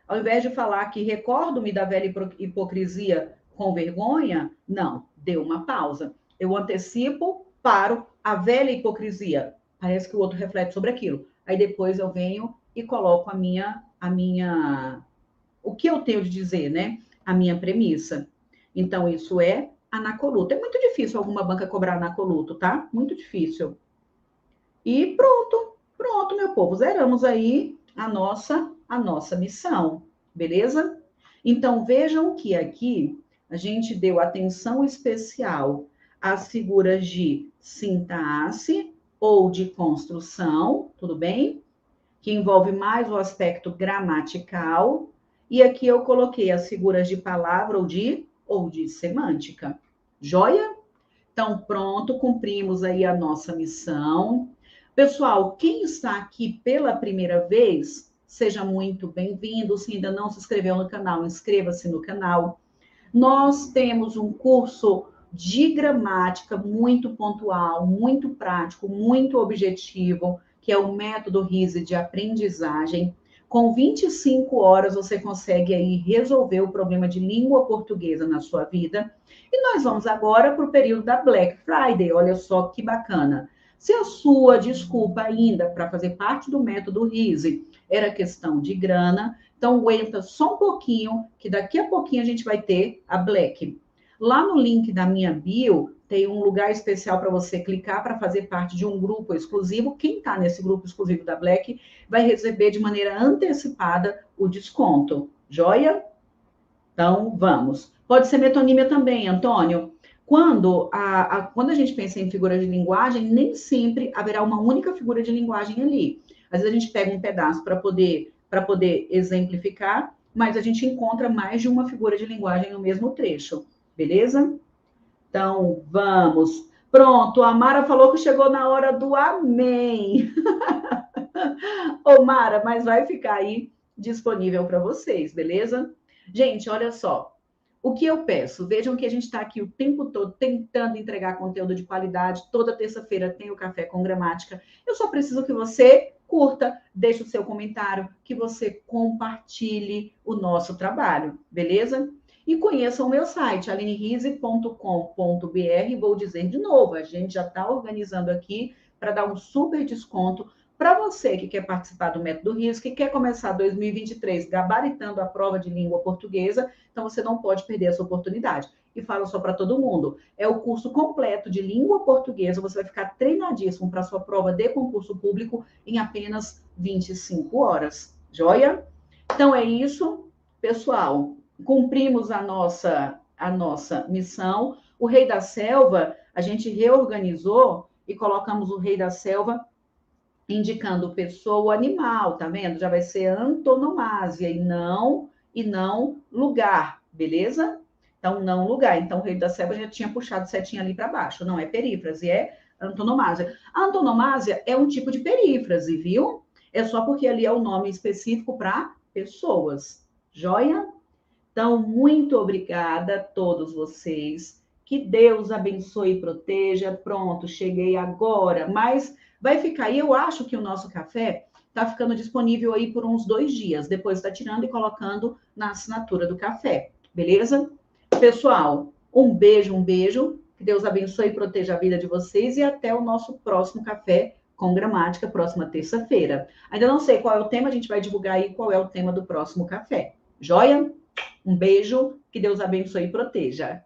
ao invés de falar que recordo-me da velha hipocrisia com vergonha, não, deu uma pausa. Eu antecipo, paro, a velha hipocrisia. Parece que o outro reflete sobre aquilo. Aí depois eu venho e coloco o que eu tenho de dizer, né? A minha premissa. Então, isso é anacoluto. É muito difícil alguma banca cobrar anacoluto, tá? Muito difícil. E pronto, meu povo. Zeramos aí a nossa missão, beleza? Então, vejam que aqui a gente deu atenção especial às figuras de sintaxe ou de construção, tudo bem? Que envolve mais o aspecto gramatical. E aqui eu coloquei as figuras de palavra ou de semântica. Joia? Então, pronto, cumprimos aí a nossa missão. Pessoal, quem está aqui pela primeira vez, seja muito bem-vindo. Se ainda não se inscreveu no canal, inscreva-se no canal. Nós temos um curso de gramática muito pontual, muito prático, muito objetivo, que é o método RISE de aprendizagem. Com 25 horas você consegue aí resolver o problema de língua portuguesa na sua vida. E nós vamos agora para o período da Black Friday. Olha só que bacana. Se a sua desculpa ainda para fazer parte do método RISE era questão de grana, então aguenta só um pouquinho, que daqui a pouquinho a gente vai ter a Black. Lá no link da minha bio, tem um lugar especial para você clicar para fazer parte de um grupo exclusivo. Quem está nesse grupo exclusivo da Black vai receber de maneira antecipada o desconto. Joia? Então, vamos. Pode ser metonímia também, Antônio. Quando a gente pensa em figura de linguagem, nem sempre haverá uma única figura de linguagem ali. Às vezes a gente pega um pedaço para poder exemplificar, mas a gente encontra mais de uma figura de linguagem no mesmo trecho. Beleza? Então, vamos. Pronto, a Mara falou que chegou na hora do amém. Ô, Mara, mas vai ficar aí disponível para vocês, beleza? Gente, olha só. O que eu peço? Vejam que a gente está aqui o tempo todo tentando entregar conteúdo de qualidade. Toda terça-feira tem o Café com Gramática. Eu só preciso que você curta, deixe o seu comentário, que você compartilhe o nosso trabalho, beleza? E conheçam o meu site, alinerise.com.br. Vou dizer de novo, a gente já está organizando aqui para dar um super desconto para você que quer participar do Método RISE, que quer começar 2023 gabaritando a prova de língua portuguesa, então você não pode perder essa oportunidade. E falo só para todo mundo, é o curso completo de língua portuguesa, você vai ficar treinadíssimo para a sua prova de concurso público em apenas 25 horas. Joia? Então é isso, pessoal. Cumprimos a nossa missão. O Rei da Selva, a gente reorganizou e colocamos o Rei da Selva indicando pessoa ou animal, tá vendo? Já vai ser antonomásia e não lugar, beleza? Então, não lugar. Então, o Rei da Selva já tinha puxado setinha ali para baixo. Não é perífrase, é antonomásia. A antonomásia é um tipo de perífrase, viu? É só porque ali é o nome específico para pessoas. Joia? Então, muito obrigada a todos vocês. Que Deus abençoe e proteja. Pronto, cheguei agora. Mas vai ficar aí. Eu acho que o nosso café está ficando disponível aí por uns 2 dias. Depois está tirando e colocando na assinatura do café. Beleza? Pessoal, um beijo. Que Deus abençoe e proteja a vida de vocês. E até o nosso próximo café com gramática, próxima terça-feira. Ainda não sei qual é o tema, a gente vai divulgar aí qual é o tema do próximo café. Joia? Um beijo, que Deus abençoe e proteja.